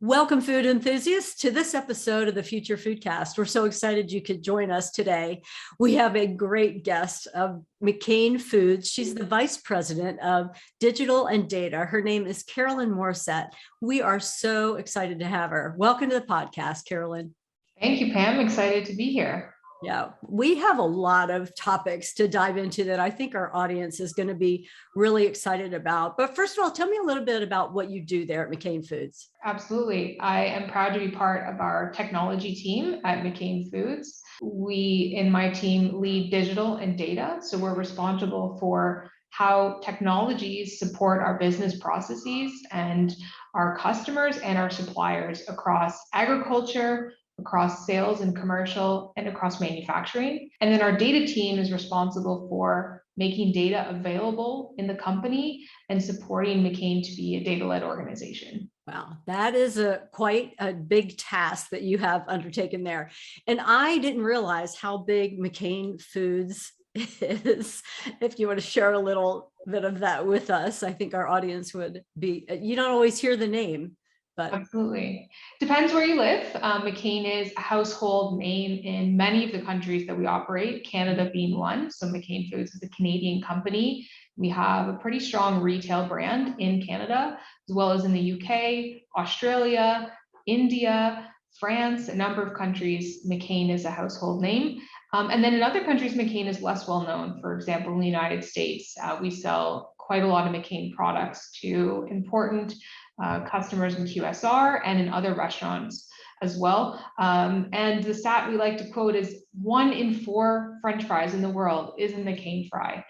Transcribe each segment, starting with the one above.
Welcome, food enthusiasts, to this episode of the Future Foodcast. We're so excited you could join us today. We have a great guest of McCain Foods. She's the Vice President of Digital and Data. Her name is Carolyn Morissette. We are so excited to have her. Welcome to the podcast, Carolyn. Thank you, Pam. Excited to be here. Yeah, we have a lot of topics to dive into that I think our audience is going to be really excited about. But first of all, tell me a little bit about what you do there at McCain Foods. Absolutely. I am proud to be part of our technology team at McCain Foods. We, in my team, lead digital and data. So we're responsible for how technologies support our business processes and our customers and our suppliers across agriculture, across sales and commercial, and across manufacturing. And then our data team is responsible for making data available in the company and supporting McCain to be a data-led organization. Wow, that is quite a big task that you have undertaken there. And I didn't realize how big McCain Foods is. If you want to share a little bit of that with us, I think our audience would be, you don't always hear the name. But absolutely. Depends where you live. McCain is a household name in many of the countries that we operate, Canada being one. So McCain Foods is a Canadian company. We have a pretty strong retail brand in Canada, as well as in the UK, Australia, India, France, a number of countries, McCain is a household name. And then in other countries, McCain is less well known. For example, in the United States, we sell quite a lot of McCain products to important customers in QSR and in other restaurants as well. And the stat we like to quote is 1 in 4 French fries in the world is a McCain fry.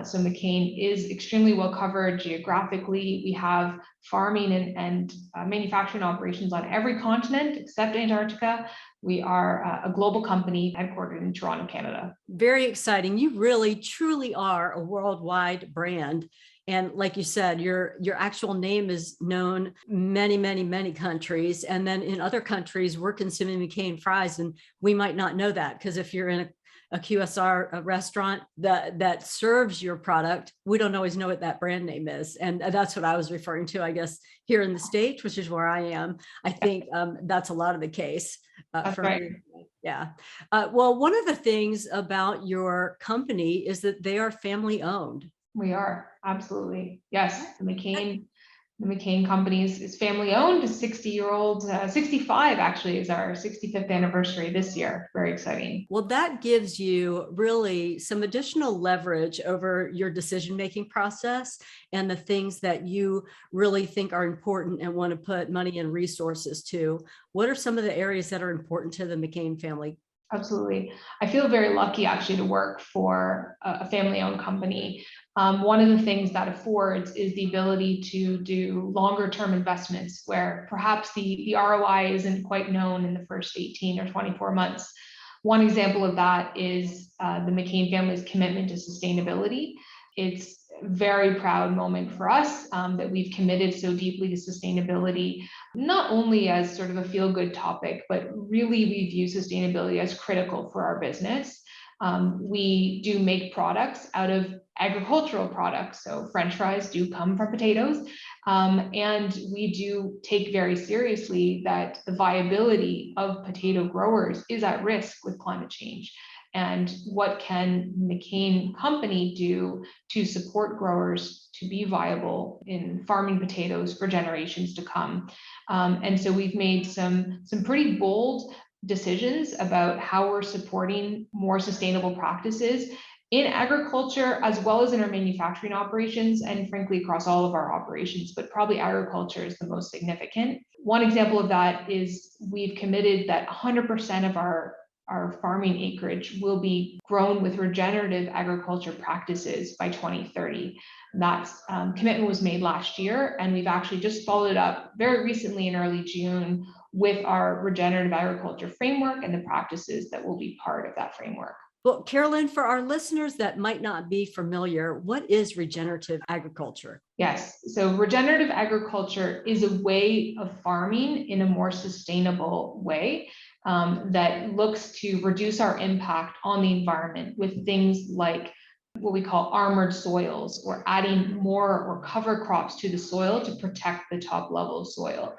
So McCain is extremely well covered geographically. We have farming and manufacturing operations on every continent except Antarctica. We are a global company headquartered in Toronto, Canada. Very exciting. You really, truly are a worldwide brand. And like you said, your actual name is known many countries. And then in other countries, we're consuming McCain fries, and we might not know that, because if you're in a QSR restaurant that serves your product, we don't always know what that brand name is. And that's what I was referring to, I guess, here in the States, which is where I am. I think that's a lot of the case. That's right. Yeah. Well, one of the things about your company is that they are family owned. We are, absolutely. Yes, the McCain company is family owned, 60-year-old, 65 actually is our 65th anniversary this year. Very exciting. Well, that gives you really some additional leverage over your decision-making process and the things that you really think are important and want to put money and resources to. What are some of the areas that are important to the McCain family? Absolutely. I feel very lucky actually to work for a family-owned company. One of the things that affords is the ability to do longer-term investments where perhaps the ROI isn't quite known in the first 18 or 24 months. One example of that is the McCain family's commitment to sustainability. It's a very proud moment for us that we've committed so deeply to sustainability, not only as sort of a feel-good topic, but really we view sustainability as critical for our business. We do make products out of agricultural products. So French fries do come from potatoes. And we do take very seriously that the viability of potato growers is at risk with climate change. And what can McCain Company do to support growers to be viable in farming potatoes for generations to come? And so we've made some pretty bold decisions about how we're supporting more sustainable practices in agriculture, as well as in our manufacturing operations, and frankly, across all of our operations, but probably agriculture is the most significant. One example of that is we've committed that 100% of our farming acreage will be grown with regenerative agriculture practices by 2030. That commitment was made last year, and we've actually just followed it up very recently in early June with our regenerative agriculture framework and the practices that will be part of that framework. Well, Carolyn, for our listeners that might not be familiar, what is regenerative agriculture? Yes, so regenerative agriculture is a way of farming in a more sustainable way that looks to reduce our impact on the environment with things like what we call armored soils, or adding more or cover crops to the soil to protect the top level of soil.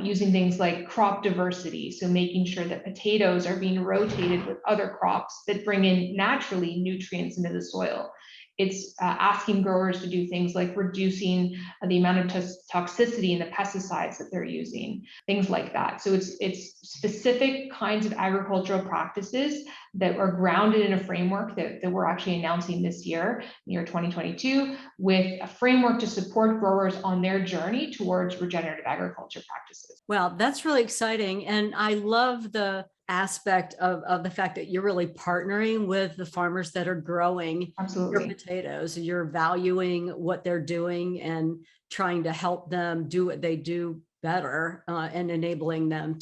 Using things like crop diversity, so making sure that potatoes are being rotated with other crops that bring in naturally nutrients into the soil. It's asking growers to do things like reducing the amount of toxicity in the pesticides that they're using, things like that. So it's specific kinds of agricultural practices that are grounded in a framework that we're actually announcing this year, year 2022, with a framework to support growers on their journey towards regenerative agriculture practices. Well, that's really exciting. And I love the aspect of the fact that you're really partnering with the farmers that are growing Absolutely. your potatoes. You're valuing what they're doing and trying to help them do what they do better, and enabling them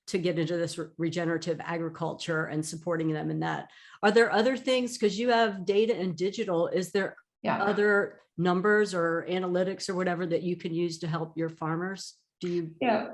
to get into this regenerative agriculture and supporting them in that. Are there other things, because you have data and digital, is there other numbers or analytics or whatever that you can use to help your farmers? Do you? Yeah,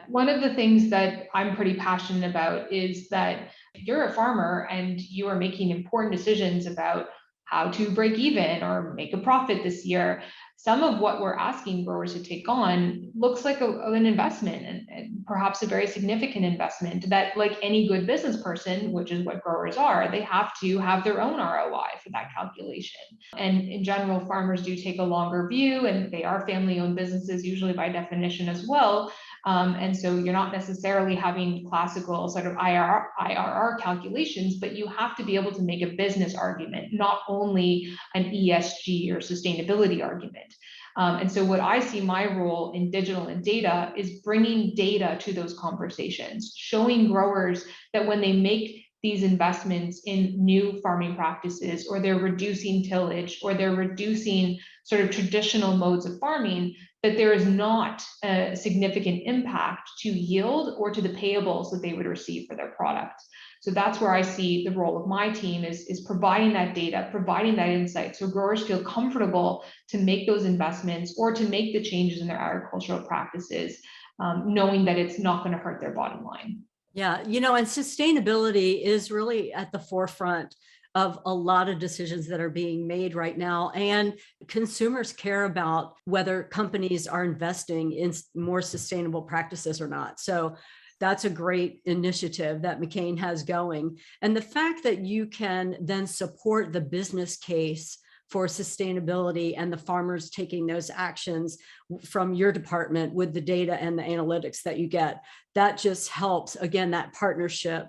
one of the things that I'm pretty passionate about is that if you're a farmer and you are making important decisions about how to break even or make a profit this year, some of what we're asking growers to take on looks like an investment, and perhaps a very significant investment that, like any good business person, which is what growers are, they have to have their own ROI for that calculation. And in general, farmers do take a longer view, and they are family-owned businesses usually by definition as well. And so you're not necessarily having classical sort of IRR calculations, but you have to be able to make a business argument, not only an ESG or sustainability argument. And so what I see my role in digital and data is bringing data to those conversations, showing growers that when they make these investments in new farming practices, or they're reducing tillage, or they're reducing sort of traditional modes of farming, that there is not a significant impact to yield or to the payables that they would receive for their product. So that's where I see the role of my team is providing that data, providing that insight, so growers feel comfortable to make those investments or to make the changes in their agricultural practices, knowing that it's not going to hurt their bottom line. Yeah, and sustainability is really at the forefront of a lot of decisions that are being made right now. And consumers care about whether companies are investing in more sustainable practices or not. So that's a great initiative that McCain has going. And the fact that you can then support the business case for sustainability and the farmers taking those actions from your department with the data and the analytics that you get, that just helps, again, that partnership.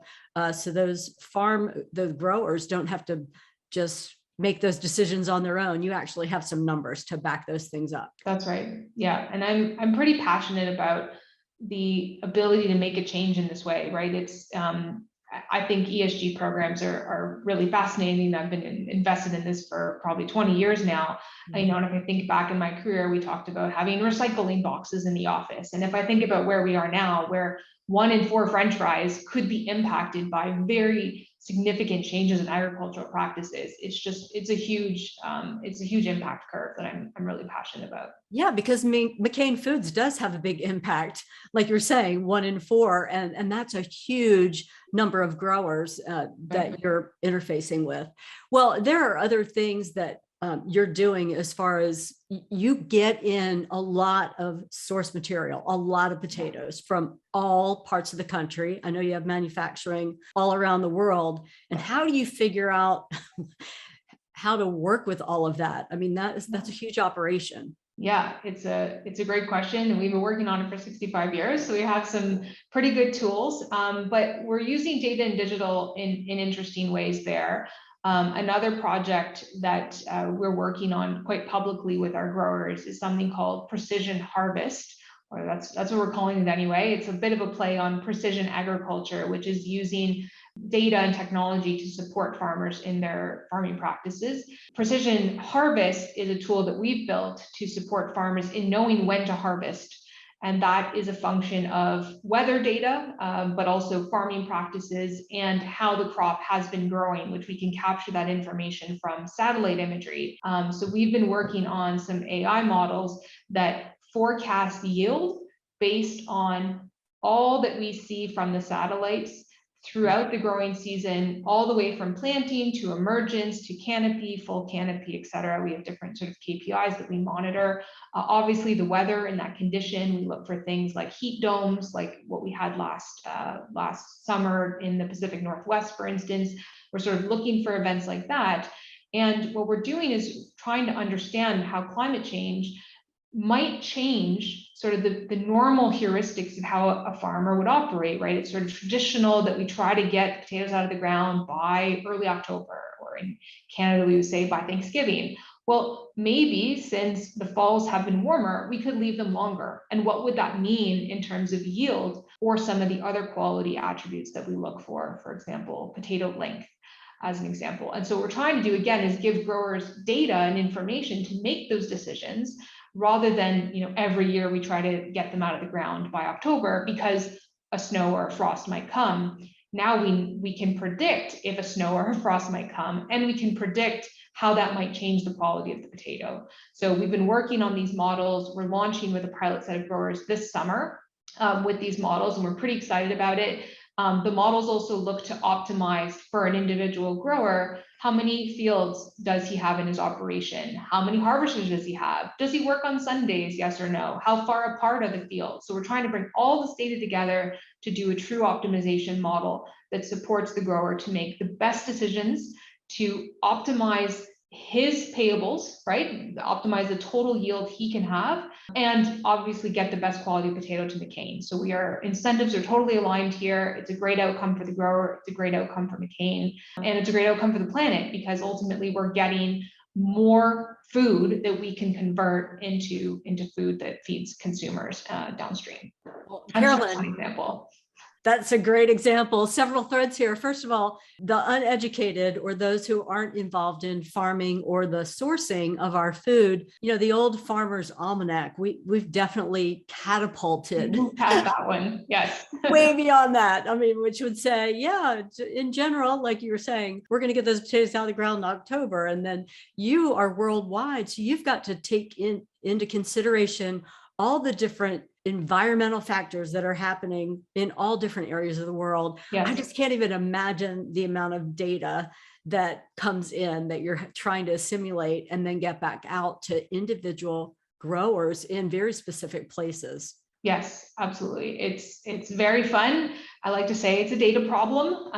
So the growers don't have to just make those decisions on their own. You actually have some numbers to back those things up. That's right. Yeah. And I'm pretty passionate about the ability to make a change in this way, right? It's I think ESG programs are really fascinating. I've been invested in this for probably 20 years now. And if I think back in my career, we talked about having recycling boxes in the office. And if I think about where we are now, where 1 in 4 French fries could be impacted by very significant changes in agricultural practices, it's a huge impact curve that I'm really passionate about. Yeah, because McCain Foods does have a big impact, like you're saying, 1 in 4, and that's a huge number of growers that you're interfacing with. Well, there are other things that you're doing as far as you get in a lot of source material, a lot of potatoes from all parts of the country. I know you have manufacturing all around the world. And how do you figure out how to work with all of that? I mean, that's a huge operation. Yeah, it's a great question, and we've been working on it for 65 years, so we have some pretty good tools, but we're using data and digital in interesting ways there. Another project that we're working on quite publicly with our growers is something called precision harvest, or that's what we're calling it anyway. It's a bit of a play on precision agriculture, which is using data and technology to support farmers in their farming practices. Precision harvest is a tool that we've built to support farmers in knowing when to harvest. And that is a function of weather data, but also farming practices and how the crop has been growing, which we can capture that information from satellite imagery. So we've been working on some AI models that forecast yield based on all that we see from the satellites throughout the growing season, all the way from planting to emergence to canopy, full canopy, et cetera. We have different sort of KPIs that we monitor. Obviously, the weather in that condition, we look for things like heat domes, like what we had last summer in the Pacific Northwest, for instance. We're sort of looking for events like that. And what we're doing is trying to understand how climate change might change sort of the normal heuristics of how a farmer would operate, right? It's sort of traditional that we try to get potatoes out of the ground by early October, or in Canada, we would say by Thanksgiving. Well, maybe since the falls have been warmer, we could leave them longer. And what would that mean in terms of yield or some of the other quality attributes that we look for example, potato length, as an example. And so what we're trying to do, again, is give growers data and information to make those decisions, rather than, every year we try to get them out of the ground by October because a snow or a frost might come. Now we can predict if a snow or a frost might come, and we can predict how that might change the quality of the potato. So we've been working on these models. We're launching with a pilot set of growers this summer with these models, and we're pretty excited about it. The models also look to optimize for an individual grower. How many fields does he have in his operation? How many harvesters does he have? Does he work on Sundays, yes or no? How far apart are the fields? So we're trying to bring all this data together to do a true optimization model that supports the grower to make the best decisions to optimize his payables, right? Optimize the total yield he can have, and obviously get the best quality potato to McCain. So incentives are totally aligned here. It's a great outcome for the grower. It's a great outcome for McCain, and it's a great outcome for the planet, because ultimately we're getting more food that we can convert into food that feeds consumers downstream. Well, That's just Carolyn, one example. that's a great example. Several threads here. First of all, the uneducated, or those who aren't involved in farming or the sourcing of our food, the old Farmer's Almanac, we've definitely catapulted Past that one, yes. way beyond that. I mean, which would say, yeah, in general, like you were saying, we're going to get those potatoes out of the ground in October, and then you are worldwide, so you've got to take into consideration all the different environmental factors that are happening in all different areas of the world. Yes. I just can't even imagine the amount of data that comes in that you're trying to assimilate and then get back out to individual growers in very specific places. Yes, absolutely. It's very fun. I like to say it's a data problem.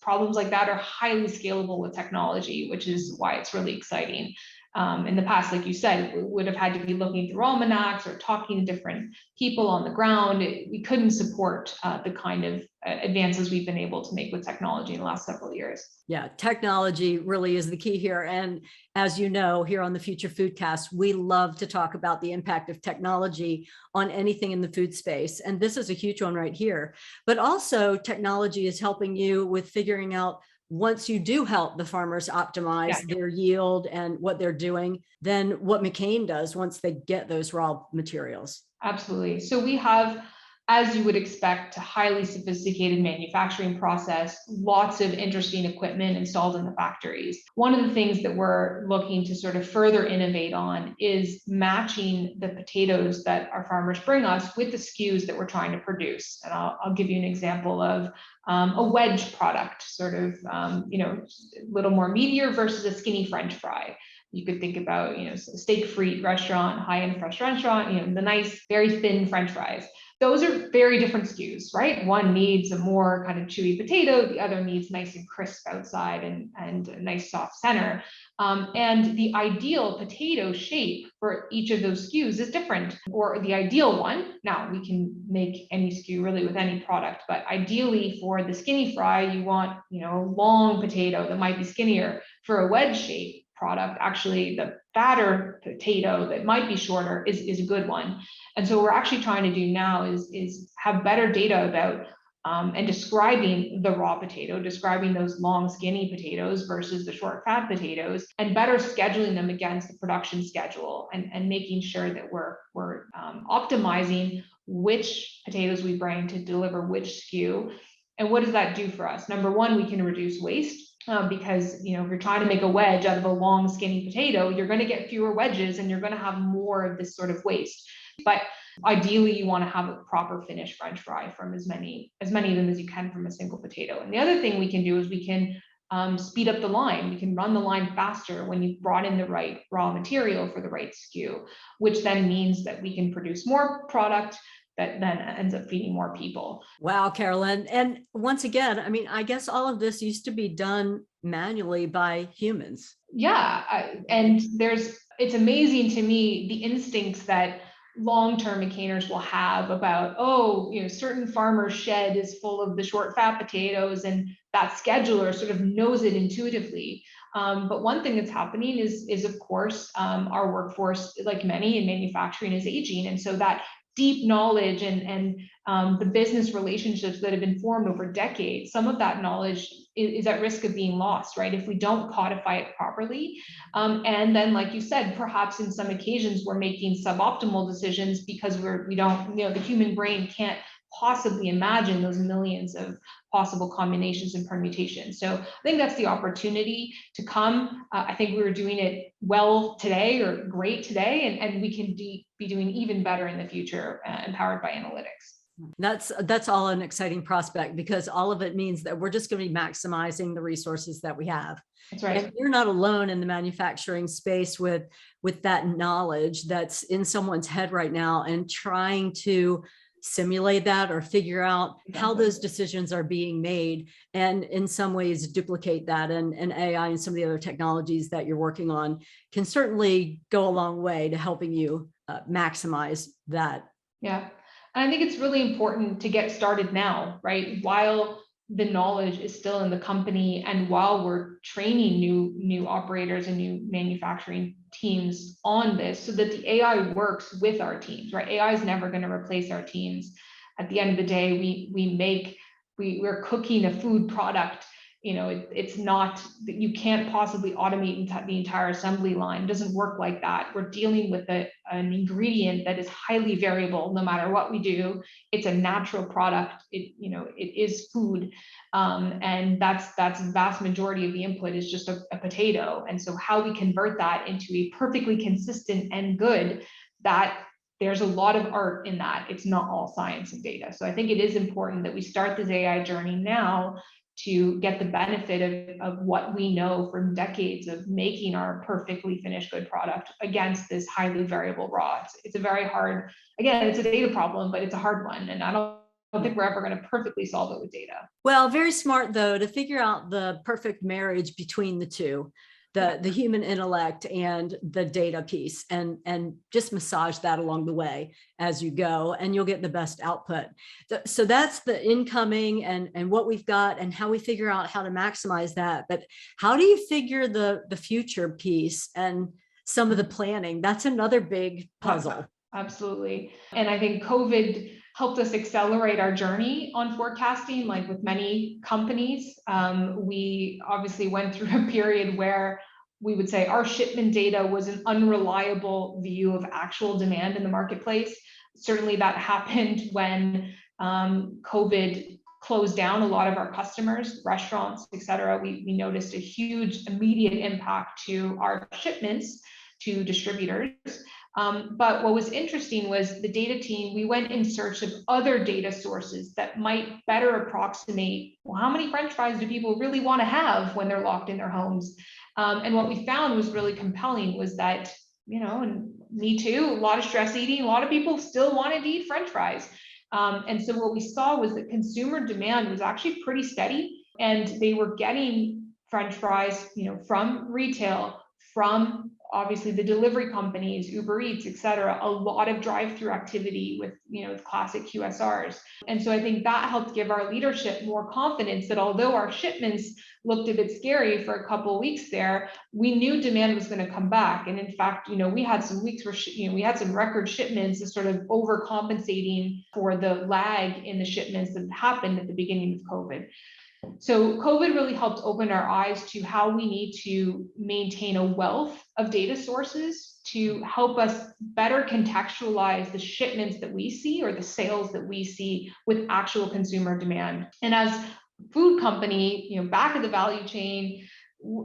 Problems like that are highly scalable with technology, which is why it's really exciting. In the past, like you said, we would have had to be looking through almanacs or talking to different people on the ground. We couldn't support the kind of advances we've been able to make with technology in the last several years. Yeah, technology really is the key here. And as you know, here on the Future Foodcast, we love to talk about the impact of technology on anything in the food space. And this is a huge one right here. But also technology is helping you with figuring out, once you do help the farmers optimize their yield and what they're doing, then what McCain does once they get those raw materials. Absolutely. So we have, as you would expect, a highly sophisticated manufacturing process, lots of interesting equipment installed in the factories. One of the things that we're looking to sort of further innovate on is matching the potatoes that our farmers bring us with the SKUs that we're trying to produce. And I'll give you an example of a wedge product, sort of, a little more meatier versus a skinny French fry. You could think about, a steak frite restaurant, high-end fresh restaurant, the nice, very thin French fries. Those are very different SKUs, right? One needs a more kind of chewy potato, the other needs nice and crisp outside and a nice soft center. And the ideal potato shape for each of those SKUs is different, or the ideal one. Now, we can make any SKU really with any product, but ideally for the skinny fry, you want, a long potato that might be skinnier. For a wedge shape product, actually the fatter potato that might be shorter is a good one. And so what we're actually trying to do now is have better data about and describing the raw potato, describing those long skinny potatoes versus the short fat potatoes, and better scheduling them against the production schedule, and making sure that we're optimizing which potatoes we bring to deliver which SKU. And what does that do for us? Number one, we can reduce waste. Because if you're trying to make a wedge out of a long skinny potato, you're going to get fewer wedges and you're going to have more of this sort of waste. But ideally, you want to have a proper finished French fry from as many of them as you can from a single potato. And the other thing we can do is we can speed up the line. We can run the line faster when you've brought in the right raw material for the right SKU, which then means that we can produce more product that then ends up feeding more people. Wow, Carolyn. And once again, I mean, I guess all of this used to be done manually by humans. Yeah, and it's amazing to me the instincts that long-term McCainers will have about, certain farmer's shed is full of the short fat potatoes, and that scheduler sort of knows it intuitively. But one thing that's happening is of course, our workforce, like many in manufacturing, is aging, and so that deep knowledge and the business relationships that have been formed over decades, some of that knowledge is at risk of being lost, right? If we don't codify it properly. And then, like you said, perhaps in some occasions we're making suboptimal decisions because we don't, the human brain can't possibly imagine those millions of possible combinations and permutations. So I think that's the opportunity to come. I think we were doing it well today, or great today, and we can be doing even better in the future, empowered by analytics. That's all an exciting prospect, because all of it means that we're just going to be maximizing the resources that we have. That's right. And you're not alone in the manufacturing space with that knowledge that's in someone's head right now, and trying to simulate that or figure out how those decisions are being made, and in some ways duplicate that. And AI and some of the other technologies that you're working on can certainly go a long way to helping you maximize that. Yeah. And I think it's really important to get started now, right? While the knowledge is still in the company, and while we're training new operators and new manufacturing teams on this, so that the AI works with our teams, right? AI is never going to replace our teams. At the end of the day, we're cooking a food product. It's not that you can't possibly automate the entire assembly line. It doesn't work like that. We're dealing with an ingredient that is highly variable no matter what we do. It's a natural product. It is food. And that's the vast majority of the input is just a potato. And so how we convert that into a perfectly consistent and good, that there's a lot of art in that. It's not all science and data. So I think it is important that we start this AI journey now to get the benefit of what we know from decades of making our perfectly finished good product against this highly variable raw. It's a very hard, again, it's a data problem, but it's a hard one. And I don't think we're ever going to perfectly solve it with data. Well, very smart, though, to figure out the perfect marriage between the two, the human intellect and the data piece, and just massage that along the way as you go, and you'll get the best output. So that's the incoming and what we've got, and how we figure out how to maximize that. But how do you figure the future piece and some of the planning? That's another big puzzle. Absolutely. And I think COVID helped us accelerate our journey on forecasting, like with many companies. We obviously went through a period where we would say our shipment data was an unreliable view of actual demand in the marketplace. Certainly that happened when COVID closed down a lot of our customers, restaurants, et cetera. We noticed a huge immediate impact to our shipments to distributors. But what was interesting was the data team, we went in search of other data sources that might better approximate, well, how many French fries do people really want to have when they're locked in their homes? And what we found was really compelling was that, and me too, a lot of stress eating, a lot of people still wanted to eat French fries. And so what we saw was that consumer demand was actually pretty steady, and they were getting French fries, from retail, from obviously the delivery companies, Uber Eats, et cetera, a lot of drive-through activity with, with classic QSRs. And so I think that helped give our leadership more confidence that although our shipments looked a bit scary for a couple of weeks there, we knew demand was going to come back. And in fact, we had some weeks where, we had some record shipments as sort of overcompensating for the lag in the shipments that happened at the beginning of COVID. So COVID really helped open our eyes to how we need to maintain a wealth of data sources to help us better contextualize the shipments that we see or the sales that we see with actual consumer demand. And as a food company, back of the value chain,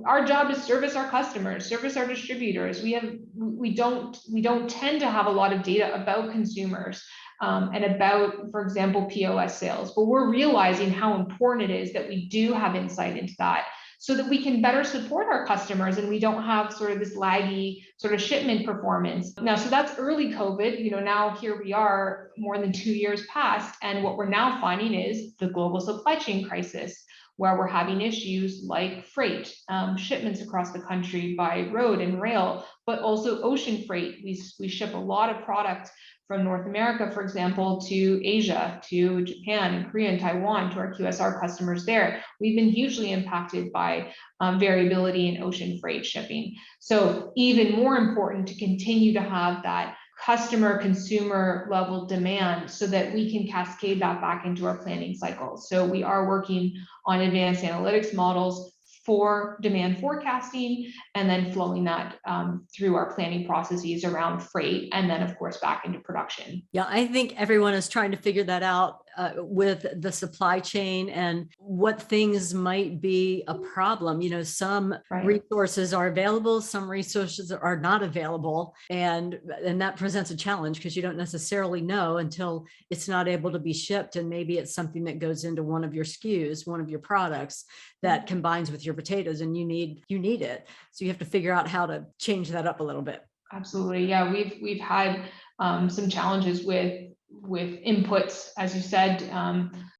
our job is service our customers, service our distributors. We don't tend to have a lot of data about consumers and about, for example, POS sales, but we're realizing how important it is that we do have insight into that, so that we can better support our customers and we don't have sort of this laggy sort of shipment performance. Now, so that's early COVID, now here we are more than 2 years past, and what we're now finding is the global supply chain crisis, where we're having issues like freight, shipments across the country by road and rail, but also ocean freight. We ship a lot of product from North America, for example, to Asia, to Japan and Korea and Taiwan, to our QSR customers there. We've been hugely impacted by variability in ocean freight shipping. So even more important to continue to have that customer consumer level demand so that we can cascade that back into our planning cycles. So we are working on advanced analytics models for demand forecasting, and then flowing that through our planning processes around freight, and then of course back into production. Yeah, I think everyone is trying to figure that out with the supply chain and what things might be a problem. Some resources are available, some resources are not available, and that presents a challenge because you don't necessarily know until it's not able to be shipped, and maybe it's something that goes into one of your SKUs, one of your products that combines with your potatoes, and you need it. So you have to figure out how to change that up a little bit. Absolutely, yeah. We've had some challenges with inputs, as you said,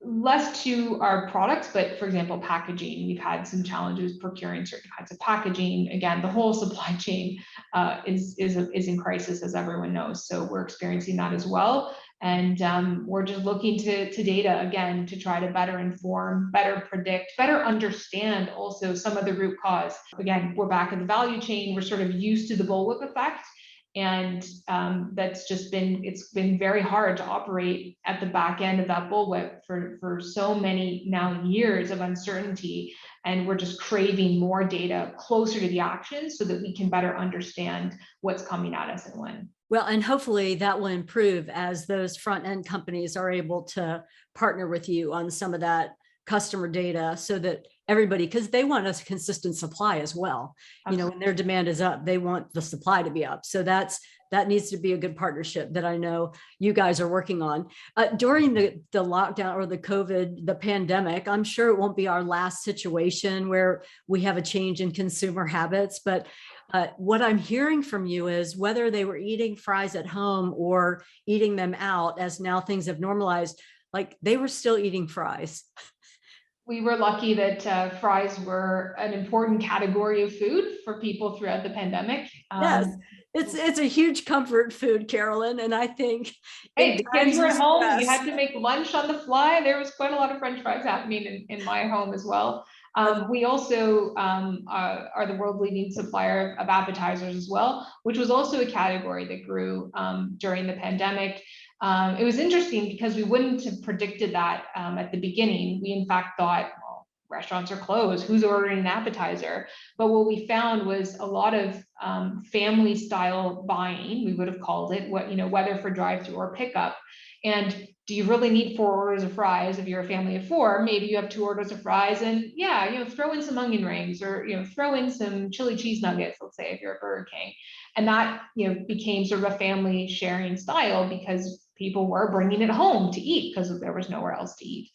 less to our products, but for example, packaging. We've had some challenges procuring certain kinds of packaging. Again, the whole supply chain is in crisis, as everyone knows. So we're experiencing that as well. And we're just looking to data again to try to better inform, better predict, better understand also some of the root cause. Again, we're back in the value chain. We're sort of used to the bullwhip effect. And it's been very hard to operate at the back end of that bullwhip for so many now years of uncertainty. And we're just craving more data closer to the action so that we can better understand what's coming at us and when. Well, and hopefully that will improve as those front end companies are able to partner with you on some of that customer data, so that everybody, because they want a consistent supply as well. Absolutely. When their demand is up, they want the supply to be up. So that needs to be a good partnership that I know you guys are working on. During the lockdown or the pandemic, I'm sure it won't be our last situation where we have a change in consumer habits, but what I'm hearing from you is whether they were eating fries at home or eating them out, as now things have normalized, like they were still eating fries. We were lucky that fries were an important category of food for people throughout the pandemic. Yes, it's a huge comfort food, Carolyn, and I think hey, the kids were at home. You had to make lunch on the fly. There was quite a lot of French fries happening in my home as well. We also are the world leading supplier of appetizers as well, which was also a category that grew during the pandemic. It was interesting because we wouldn't have predicted that at the beginning. We in fact thought, well, restaurants are closed, who's ordering an appetizer? But what we found was a lot of family style buying, we would have called it, whether for drive-through or pickup. And do you really need 4 orders of fries if you're a family of 4? Maybe you have 2 orders of fries, and throw in some onion rings, or throw in some chili cheese nuggets, let's say, if you're at Burger King. And that became sort of a family sharing style because people were bringing it home to eat because there was nowhere else to eat.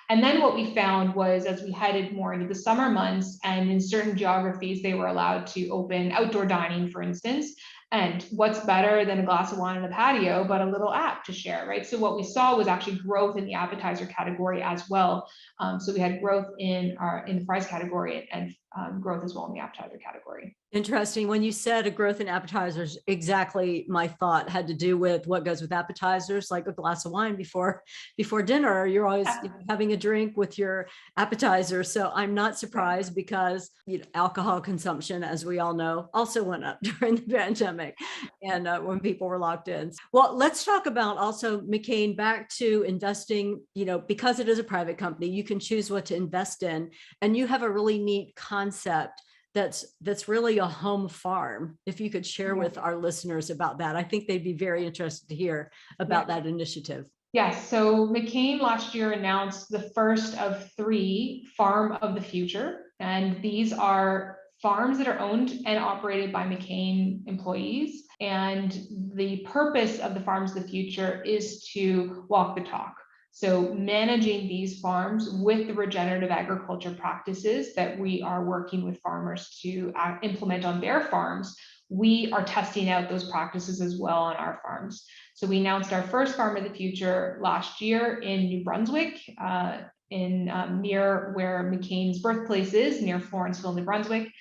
And then what we found was, as we headed more into the summer months, and in certain geographies, they were allowed to open outdoor dining, for instance. And what's better than a glass of wine on the patio, but a little app to share, right? So what we saw was actually growth in the appetizer category as well. So we had growth in the fries category, and growth as well in the appetizer category. Interesting. When you said a growth in appetizers, exactly my thought had to do with what goes with appetizers, like a glass of wine before dinner. You're always having a drink with your appetizer. So I'm not surprised, because alcohol consumption, as we all know, also went up during the pandemic and when people were locked in. Well, let's talk about also, McCain, back to investing. Because it is a private company, you can choose what to invest in, and you have a really neat concept that's really a home farm. If you could share with our listeners about that, I think they'd be very interested to hear about that initiative. Yes, so McCain last year announced the first of 3 Farm of the Future, and these are farms that are owned and operated by McCain employees. And the purpose of the Farms of the Future is to walk the talk. So managing these farms with the regenerative agriculture practices that we are working with farmers to implement on their farms, we are testing out those practices as well on our farms. So we announced our first Farm of the Future last year in New Brunswick, near where McCain's birthplace is, near Florenceville, New Brunswick.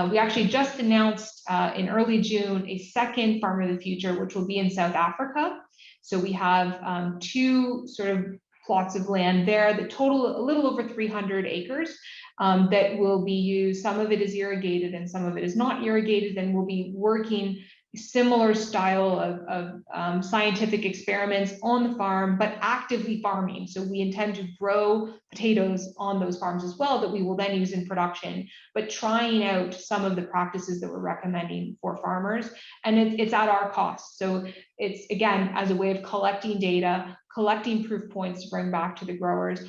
We actually just announced in early June a second Farm of the Future, which will be in South Africa. So we have two sort of plots of land there that total a little over 300 acres that will be used. Some of it is irrigated and some of it is not irrigated, and we'll be working similar style of scientific experiments on the farm, but actively farming. So we intend to grow potatoes on those farms as well that we will then use in production, but trying out some of the practices that we're recommending for farmers. And it's at our cost. So it's, again, as a way of collecting data, collecting proof points to bring back to the growers.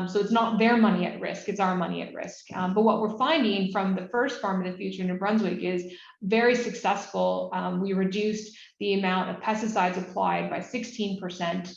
So it's not their money at risk, it's our money at risk. But what we're finding from the first Farm of the Future in New Brunswick is very successful. We reduced the amount of pesticides applied by 16%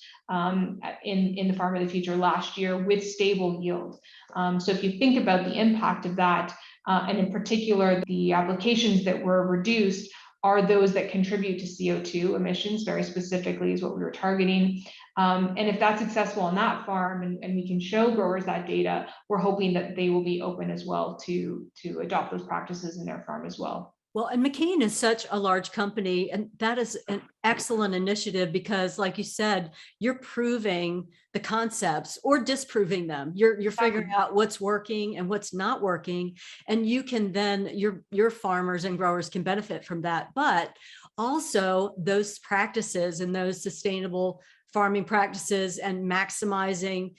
in the Farm of the Future last year with stable yield. So if you think about the impact of that, and in particular, the applications that were reduced are those that contribute to CO2 emissions, very specifically is what we were targeting. And if that's successful on that farm and we can show growers that data, we're hoping that they will be open as well to adopt those practices in their farm as well. Well, and McCain is such a large company, and that is an excellent initiative because, like you said, you're proving the concepts or disproving them. You're figuring out what's working and what's not working, and you can then your farmers and growers can benefit from that. But also those practices and those sustainable farming practices and maximizing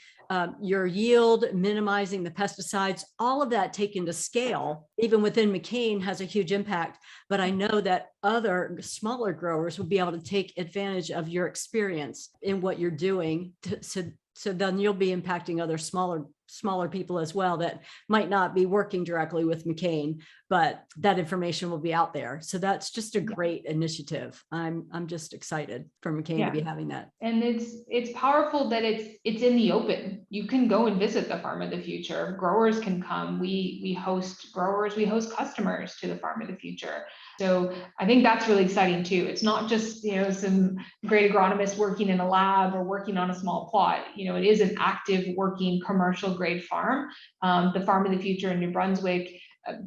your yield, minimizing the pesticides, all of that taken to scale, even within McCain, has a huge impact. But I know that other smaller growers will be able to take advantage of your experience in what you're doing. So then you'll be impacting other smaller people as well that might not be working directly with McCain, but that information will be out there. So that's just a great initiative. I'm just excited for McCain to be having that. And it's powerful that it's in the open. You can go and visit the Farm of the Future. Growers can come. We host growers, we host customers to the Farm of the Future. So I think that's really exciting too. It's not just, some great agronomists working in a lab or working on a small plot. It is an active working commercial grade farm. The Farm of the Future in New Brunswick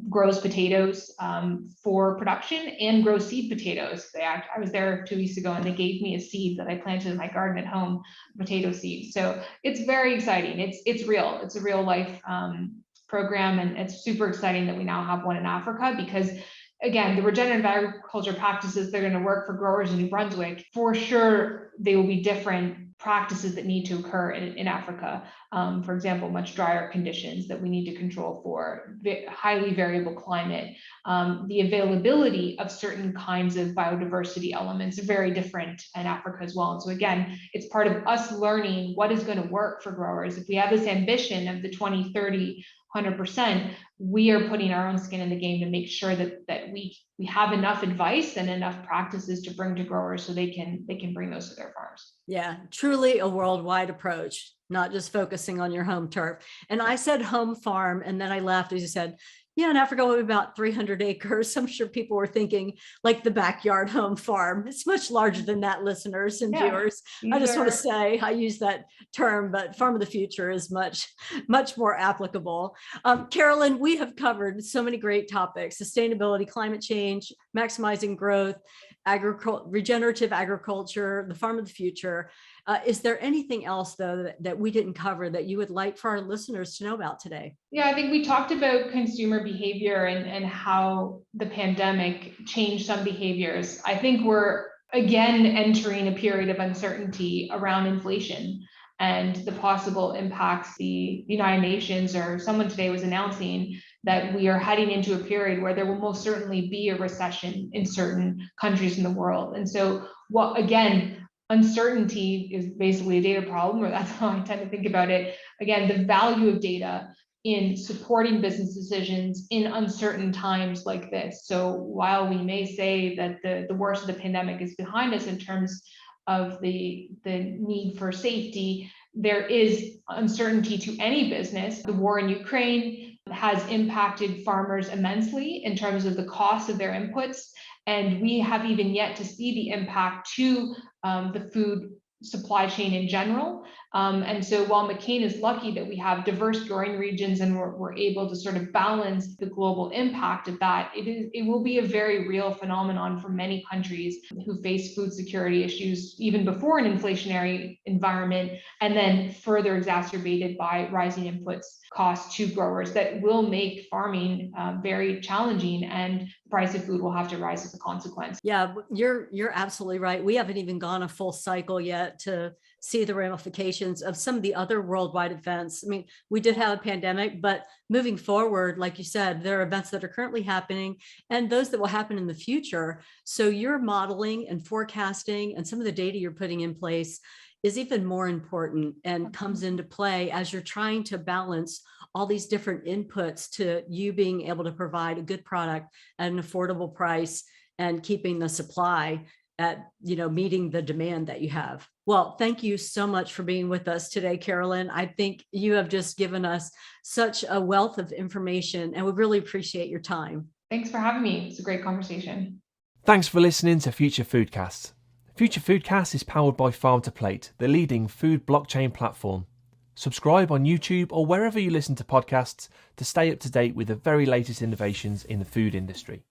grows potatoes for production and grows seed potatoes. I was there 2 weeks ago and they gave me a seed that I planted in my garden at home, potato seed. So it's very exciting. It's real. It's a real life program, and it's super exciting that we now have one in Africa because, again, the regenerative agriculture practices, they're going to work for growers in New Brunswick. For sure, they will be different practices that need to occur in Africa. For example, much drier conditions that we need to control for, highly variable climate, the availability of certain kinds of biodiversity elements are very different in Africa as well. And so again, it's part of us learning what is going to work for growers. If we have this ambition of the 2030 100%, we are putting our own skin in the game to make sure that we have enough advice and enough practices to bring to growers so they can bring those to their farms. Yeah, truly a worldwide approach, not just focusing on your home turf. And I said home farm, and then I laughed as you said, yeah, in Africa, we have about 300 acres. I'm sure people were thinking like the backyard home farm. It's much larger than that, listeners and viewers. I just want to say, I use that term, but Farm of the Future is much more applicable. Carolyn, we have covered so many great topics: sustainability, climate change, maximizing growth, regenerative agriculture, the Farm of the Future. Is there anything else, though, that we didn't cover that you would like for our listeners to know about today? Yeah, I think we talked about consumer behavior and how the pandemic changed some behaviors. I think we're again entering a period of uncertainty around inflation and the possible impacts. The United Nations or someone today was announcing that we are heading into a period where there will most certainly be a recession in certain countries in the world. And so, uncertainty is basically a data problem, or that's how I tend to think about it. Again, the value of data in supporting business decisions in uncertain times like this. So while we may say that the worst of the pandemic is behind us in terms of the need for safety, there is uncertainty to any business. The war in Ukraine has impacted farmers immensely in terms of the cost of their inputs, and we have even yet to see the impact to the food supply chain in general. And so while McCain is lucky that we have diverse growing regions and we're able to sort of balance the global impact of that, it will be a very real phenomenon for many countries who face food security issues even before an inflationary environment, and then further exacerbated by rising inputs costs to growers that will make farming very challenging, and the price of food will have to rise as a consequence. Yeah, you're absolutely right. We haven't even gone a full cycle yet to see the ramifications of some of the other worldwide events. I mean, we did have a pandemic, but moving forward, like you said, there are events that are currently happening and those that will happen in the future. So your modeling and forecasting and some of the data you're putting in place is even more important and comes into play as you're trying to balance all these different inputs to you being able to provide a good product at an affordable price and keeping the supply at, meeting the demand that you have. Well, thank you so much for being with us today, Carolyn. I think you have just given us such a wealth of information, and we really appreciate your time. Thanks for having me. It's a great conversation. Thanks for listening to Future Foodcast. Future Foodcast is powered by Farm to Plate, the leading food blockchain platform. Subscribe on YouTube or wherever you listen to podcasts to stay up to date with the very latest innovations in the food industry.